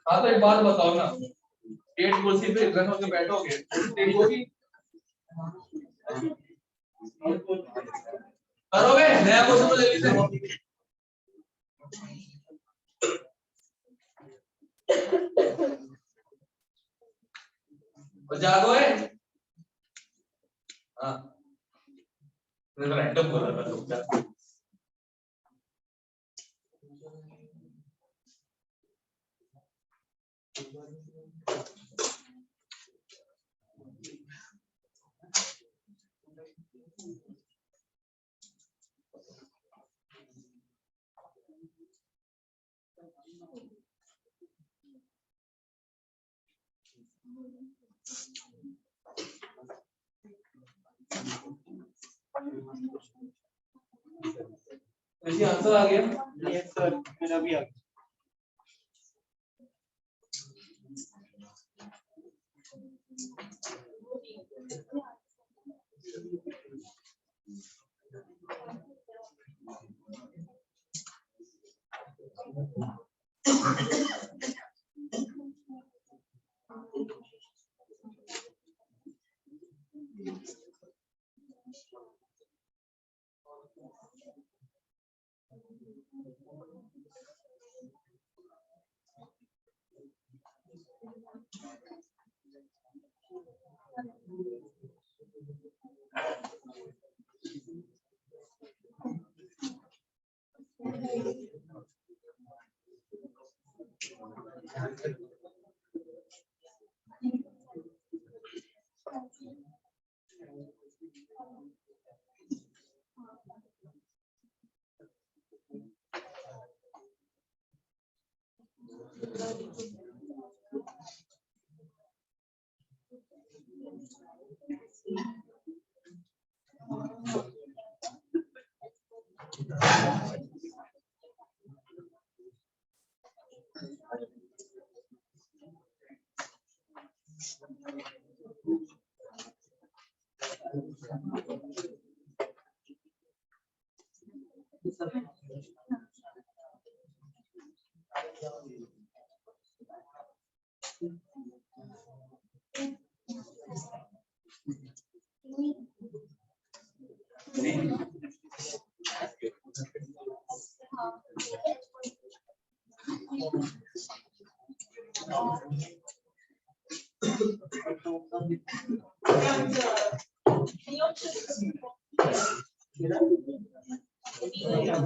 हाँ तो एक बात बताओ ना, डेट कुर्सी पे रन होकर बैठोगे, डेट होगी करोगे? नया क्वेश्चन तो ले लीजिए। जागो है। हाँ रैंडम बोल रहा था। ऐसी आंसर आ गया? यस सर, मेरा भी आ गया।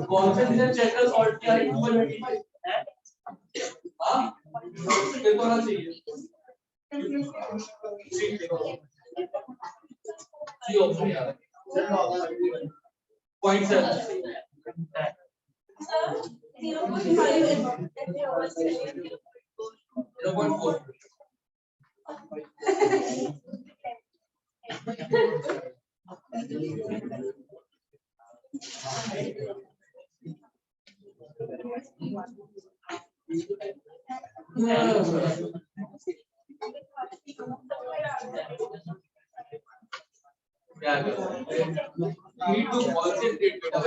कौन से दिन चेकर सॉल्ट किया है 225? हाँ कितना होना चाहिए? जी ऑप्शन यार 0.7 0.4 क्या need to concentrate बेटा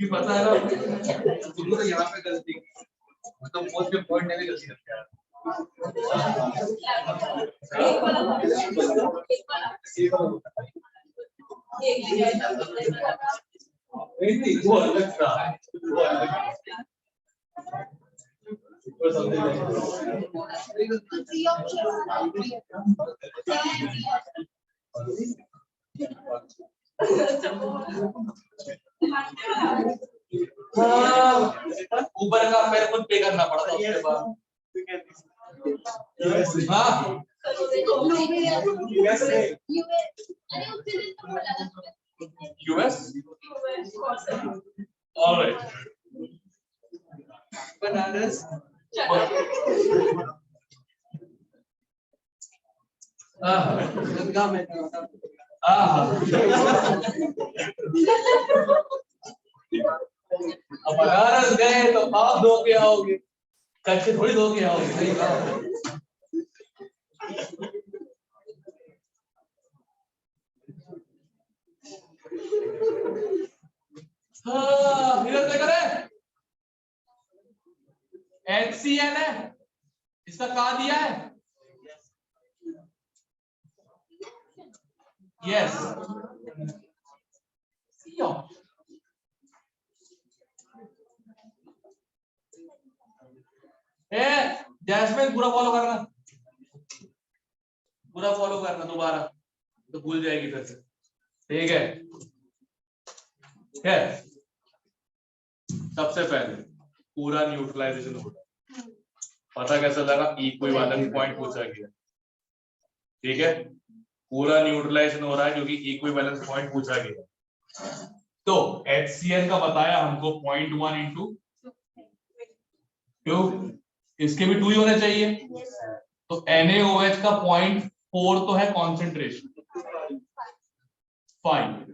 ये पता है ना तुमने तो यहाँ पे गलती मतलब मोस्ट इम्पोर्टेंट है गलती करते हैं नहीं वो अलग था वो अलग ऊपर का मेरे को पे करना पड़ा था उसके बाद हाँ US all right बनारस अब बनारस गए तो आप धो के आओगे, कच्चे थोड़ी धो के आओगे, सही कहा। हाँ, इधर से करें। HCN है, इसका कहा दिया है? यस, जैस्मिन पूरा फॉलो करना, पूरा फॉलो करना, दोबारा तो भूल जाएगी फिर से। ठीक है, सबसे पहले पूरा न्यूट्रलाइजेशन होगा। पता कैसा लगा? इक्विवेलेंट पॉइंट पूछा गया, ठीक है, पूरा न्यूट्रलाइजेशन हो रहा है क्योंकि इक्विवेलेंस पॉइंट पूछा गया। तो HCN का बताया हमको 0.1 इंटू 2, इसके भी 2 ही होने चाहिए। तो NaOH का 0.4 तो है कॉन्सेंट्रेशन, 5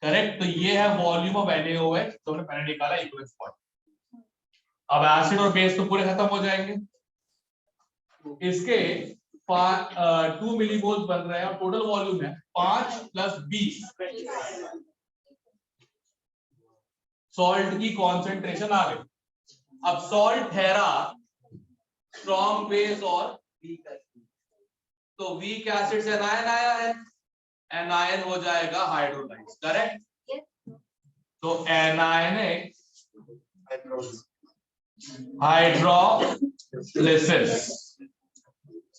करेक्ट। तो ये है वॉल्यूम ऑफ NaOH तो हमने पहले निकाला इक्विवेलेंस पॉइंट। अब एसिड और बेस तो पूरे खत्म हो जाएंगे, इसके 2 मिलीमोल बन रहे हैं और टोटल वॉल्यूम है 5 + 20। सॉल्ट की कॉन्सेंट्रेशन आ गई। अब सॉल्ट ठहरा स्ट्रॉन्ग बेस और वीक एसिड, तो वीक एसिड से एनायन आया है, एनायन हो जाएगा हाइड्रोलाइज, करेक्ट। तो एनायनिक हाइड्रोलिसिस,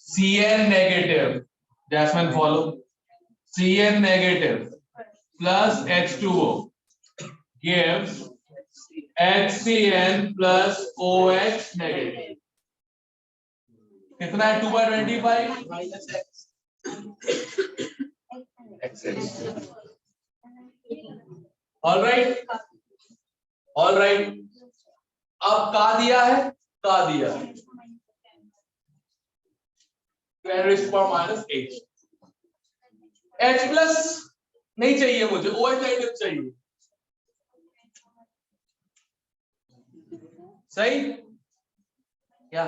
Cn नेगेटिव, जैस्मिन follow, Cn negative plus H2O gives HCN plus OH negative. कितना है? 2/25 ऑल राइट। अब का दिया है, का दिया है 10⁻⁸ H प्लस नहीं चाहिए मुझे, OH नेगेटिव चाहिए, सही क्या?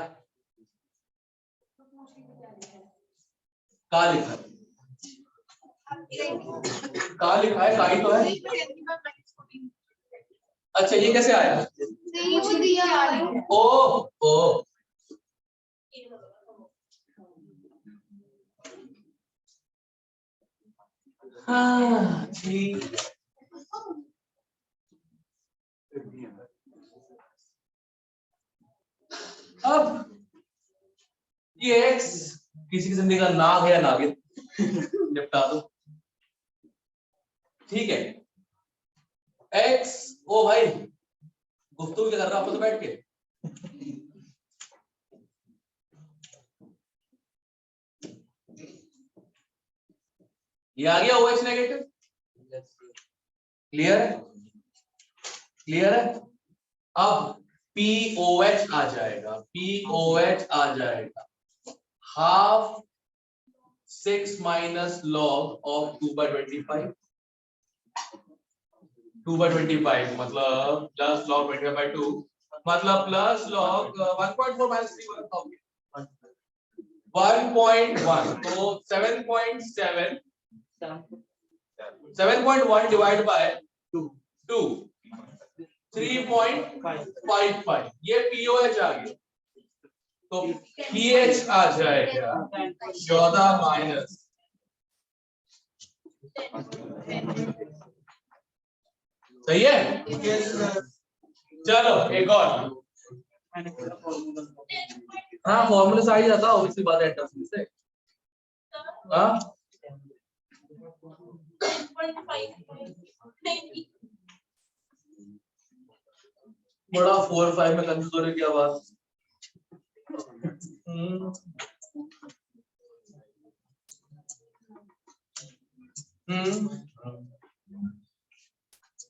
का लिखा है, का लिखा है, का ही तो है। अच्छा, ये कैसे आया? ओ हाँ ठीक। अब ये X किसी की जिंदगी का नाग है या नागिन, निपटा दो, ठीक है। X, ओ भाई गुफ्तगू क्या कर रहा है आपको तो बैठ के? ये आ गया OH नेगेटिव, क्लियर है, क्लियर है। अब POH आ जाएगा, POH आ जाएगा 1/2 6 - log of 2/25, 2/25 मतलब प्लस log 25/2 मतलब प्लस log 1.4 - 3 1.1, तो 7.1 डिवाइड बाय 2 3.55, ये POH आ गया। तो pH आ जाएगा 14 - सही है। चलो एक और, हाँ फॉर्मूले से आ ही जाता, ऑब्वियसली बात है एंट्रेंस से। हाँ बड़ा 4-5 में कंफ्यूज होने की आवाज।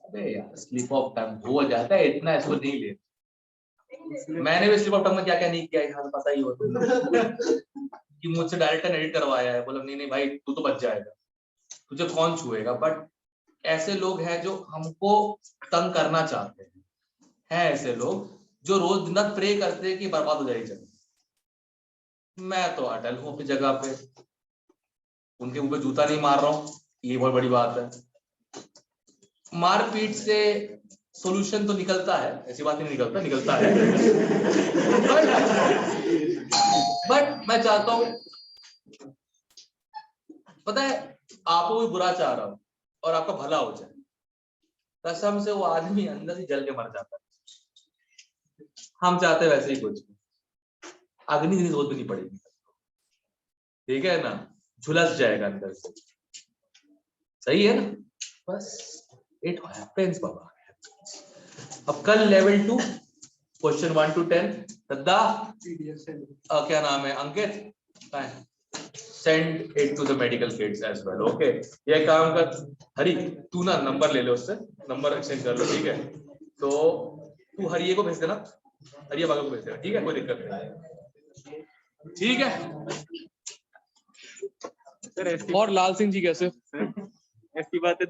अबे यार स्लिप ऑफ टंग हो जाता है, इतना इसको नहीं ले। मैंने भी स्लिप ऑफ टंग में क्या क्या नहीं किया यहाँ तो पता ही हो कि मुझसे डायरेक्टर ने एडिट करवाया है, बोला नहीं नहीं भाई तू तो बच जाएगा, तुझे कौन छुएगा। बट ऐसे लोग हैं जो हमको तंग करना चाहते हैं ऐसे लोग जो रोज दिन रात प्रे करते हैं कि बर्बाद हो जाएगी जगह। मैं तो अटल हूँ अपनी जगह पे, उनके मुंह पे जूता नहीं मार रहा हूँ, ये बहुत बड़ी बात है। मारपीट से सॉल्यूशन तो निकलता है, ऐसी बात नहीं निकलता है बट मैं चाहता हूं, पता है आपको भी बुरा चाह रहा हूं और आपका भला हो जाए, कसम से वो आदमी अंदर से जल के मर जाता है। हम चाहते हैं वैसे ही कुछ, अग्नि की जरूरत भी नहीं पड़ेगी, ठीक है ना, झुलस जाएगा अंदर से, सही है ना। बस इट हैपेंस बाबा। अब कल लेवल 2 क्वेश्चन 1 to 10 दद्दा क्या नाम है Ankit, send it to the medical kids as well. Okay ये काम कर हरी, तू ना नंबर ले लो उससे, नंबर एक्सचेंज कर लो, ठीक है। तो तू हरिये को भेज देना, हरिया बाबा को भेज देना, ठीक है, कोई दिक्कत नहीं, ठीक है। और लाल सिंह जी कैसे? ऐसी बात है।